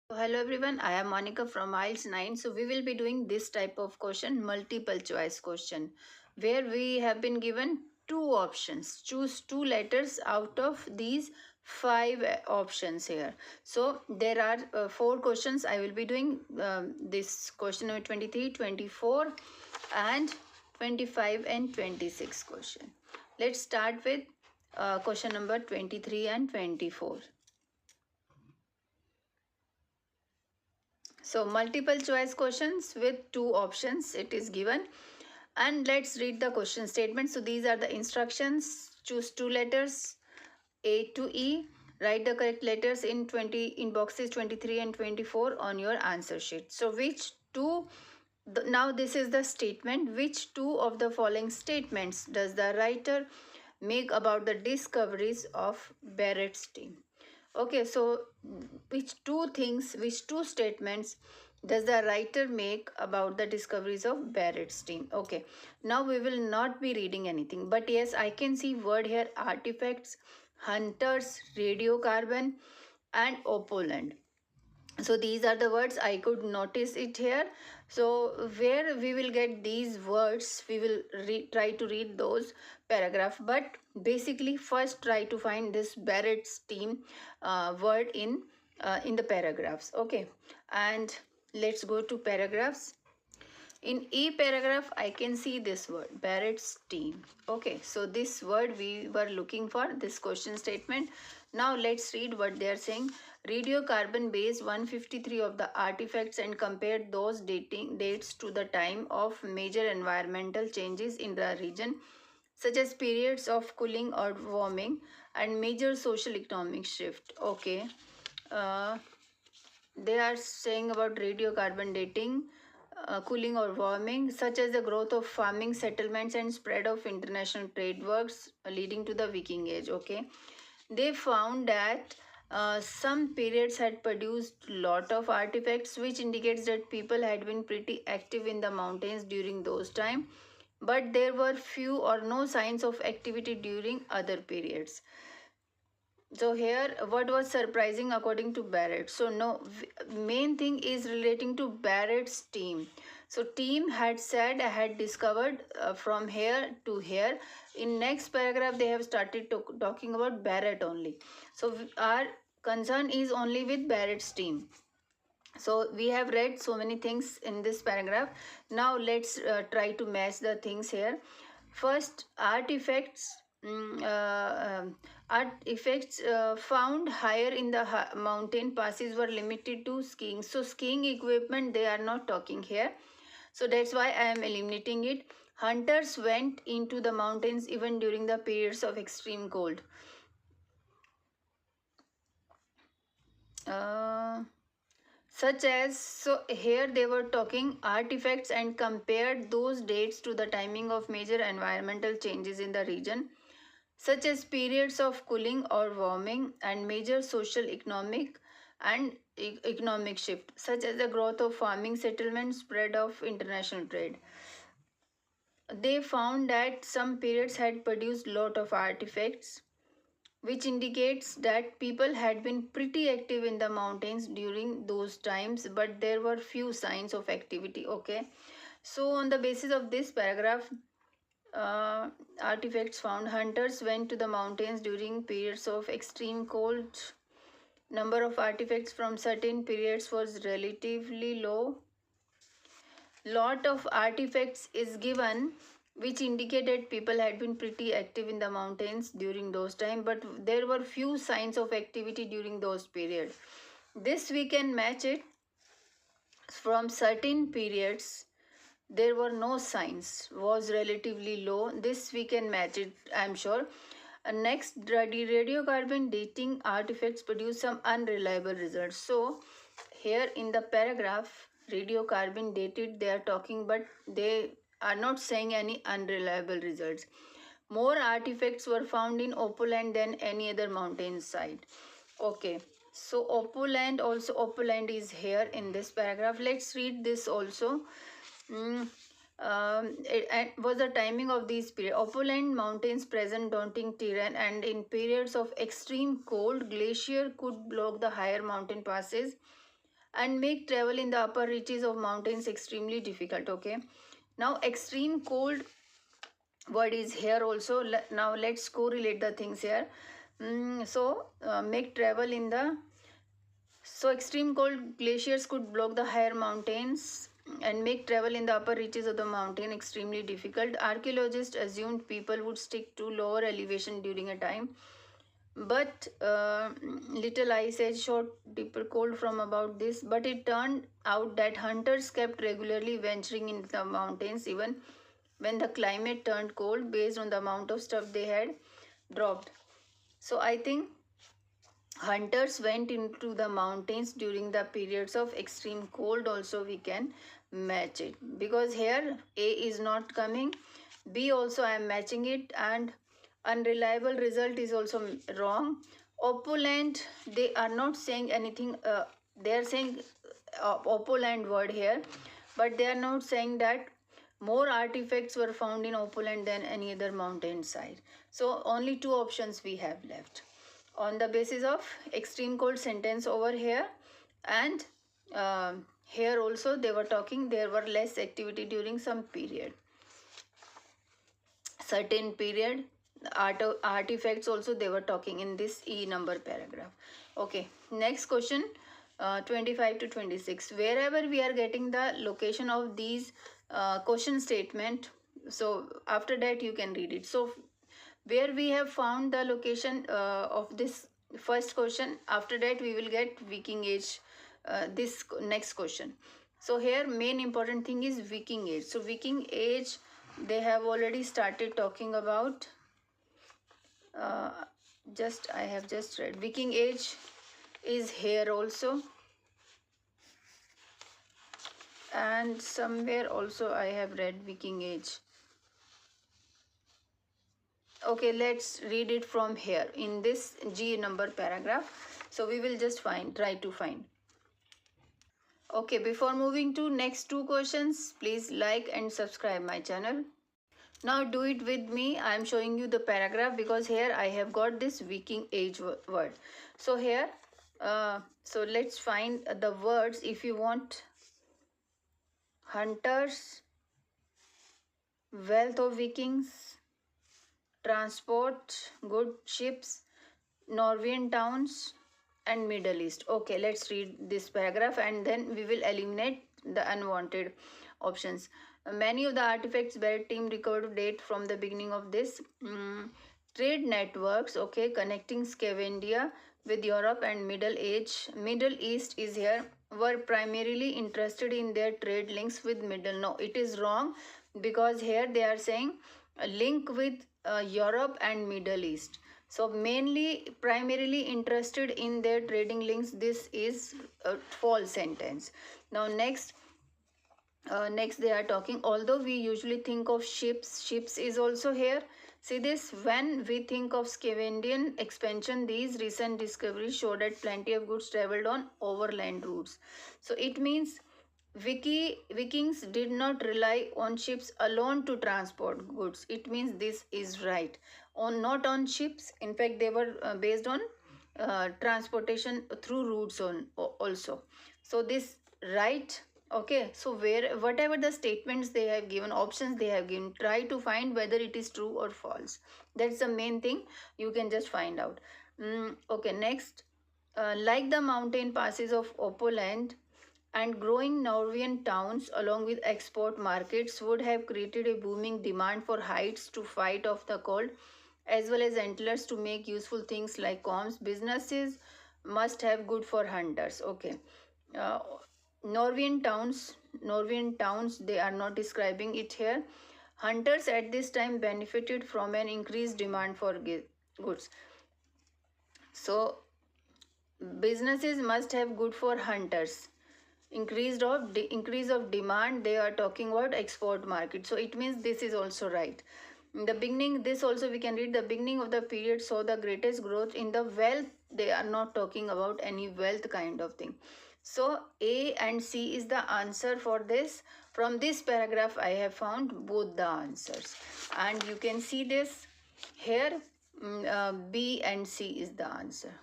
Hello everyone, I am Monica from IELTS 9. So we will be doing this type of question, multiple choice question, where we have been given two options. Choose two letters out of these five options here. So there are four questions I will be doing. This question number 23, 24 and 25 and 26 question. Let's start with question number 23 and 24. So multiple choice questions with two options it is given, and let's read the question statement. So these are the instructions. Choose two letters A to E. Write the correct letters in boxes 23 and 24 on your answer sheet. So which two, now this is the statement, which two of the following statements does the writer make about the discoveries of Barrett's team? Okay, so which two statements does the writer make about the discoveries of Barrett's team? Okay, now we will not be reading anything, but yes, I can see word here: artifacts, hunters, radiocarbon, and opalend. So these are the words I could notice it here. So where we will get these words, we will try to read those paragraph, but basically first try to find this Barrett's team word in the paragraphs. Okay, and let's go to paragraphs. In E paragraph, I can see this word, Barrett's team. Okay, so this word we were looking for, this question statement. Now let's read what they are saying. Radiocarbon based 153 of the artifacts and compared those dates to the time of major environmental changes in the region, such as periods of cooling or warming and major social economic shift. Okay, uh, they are saying about radiocarbon dating, cooling or warming, such as the growth of farming settlements and spread of international trade works leading to the Viking Age. Okay, they found that some periods had produced lot of artifacts, which indicates that people had been pretty active in the mountains during those time, but there were few or no signs of activity during other periods. So here what was surprising according to Barrett? So no, main thing is relating to Barrett's team. So team had said, had discovered from here to here. In next paragraph they have started talking about Barrett only. So our concern is only with Barrett's team. So we have read so many things in this paragraph. Now let's try to match the things here. First, artifacts. Artifacts found higher in the mountain passes were limited to skiing. So skiing equipment they are not talking here. So that's why I am eliminating it. Hunters went into the mountains even during the periods of extreme cold. Such as, so here they were talking artifacts and compared those dates to the timing of major environmental changes in the region, such as periods of cooling or warming and major social economic and economic shift, such as the growth of farming settlements, spread of international trade. They found that some periods had produced lot of artifacts, which indicates that people had been pretty active in the mountains during those times, but there were few signs of activity. Okay, so on the basis of this paragraph, artifacts found, hunters went to the mountains during periods of extreme cold. Number of artifacts from certain periods was relatively low. Lot of artifacts is given, which indicated people had been pretty active in the mountains during those time, but there were few signs of activity during those period. This we can match it. From certain periods there were no signs, was relatively low. This we can match it, I'm sure. Next, radiocarbon dating artifacts produce some unreliable results. So here in the paragraph, radiocarbon dated they are talking, but they are not saying any unreliable results. More artifacts were found in Opoland than any other mountain site. Okay, so Opoland, also Opoland is here in this paragraph. Let's read this also. It was the timing of these periods. Opoland mountains present daunting terrain, and in periods of extreme cold, glacier could block the higher mountain passes and make travel in the upper reaches of mountains extremely difficult. Okay, now extreme cold word is here also. Now let's correlate the things here. Make travel in the, so extreme cold glaciers could block the higher mountains and make travel in the upper reaches of the mountain extremely difficult. Archaeologists assumed people would stick to lower elevation during a time, but little ice age showed deeper cold from about this. But it turned out that hunters kept regularly venturing into the mountains even when the climate turned cold based on the amount of stuff they had dropped. So I think hunters went into the mountains during the periods of extreme cold. Also we can match it, because here A is not coming, B also I am matching it, and unreliable result is also wrong. Opulent, they are not saying anything, they are saying opulent word here, but they are not saying that more artifacts were found in opulent than any other mountain side. So only two options we have left on the basis of extreme cold sentence over here. And here also they were talking there were less activity during some period, certain period. Artifacts also they were talking in this E number paragraph. Okay, next question, 25 to 26. Wherever we are getting the location of these question statement, so after that you can read it. So where we have found the location of this first question, after that we will get Viking Age, this next question. So here main important thing is Viking Age. So Viking Age they have already started talking about, I have just read Viking Age is here also, and somewhere also I have read Viking Age. Okay, let's read it from here in this G number paragraph. So we will just try to find. Okay, before moving to next two questions, please like and subscribe my channel. Now do it with me. I am showing you the paragraph because here I have got this Viking Age word. So here, so let's find the words. If you want, hunters, wealth of Vikings, transport, good ships, Norwegian towns, and Middle East. Okay, let's read this paragraph and then we will eliminate the unwanted options. Many of the artifacts Barrett team recovered to date from the beginning of this trade networks, okay, connecting Scandinavia with Europe and Middle East is here, were primarily interested in their trade links with Middle. No, it is wrong, because here they are saying a link with Europe and Middle East. So mainly, primarily interested in their trading links. This is a false sentence. Now next they are talking, although we usually think of ships is also here. See this, when we think of Scandinavian expansion, these recent discoveries show that plenty of goods traveled on overland routes. So it means Vikings did not rely on ships alone to transport goods. It means this is right. Not on ships. In fact, they were based on transportation through routes also. So this right. Okay. So whatever the statements they have given, options they have given, try to find whether it is true or false. That's the main thing. You can just find out. Okay. Next, like the mountain passes of Opoland, and growing Norwegian towns along with export markets would have created a booming demand for hides to fight off the cold, as well as antlers to make useful things like combs. Businesses must have good for hunters. Okay. Uh, Norwegian towns, they are not describing it here. Hunters at this time benefited from an increased demand for goods. So businesses must have good for hunters. Increase of demand, they are talking about export market. So it means this is also right. In the beginning, this also we can read, the beginning of the period saw the greatest growth in the wealth. They are not talking about any wealth kind of thing. So A and C is the answer for this. From this paragraph I have found both the answers, and you can see this here. B and C is the answer.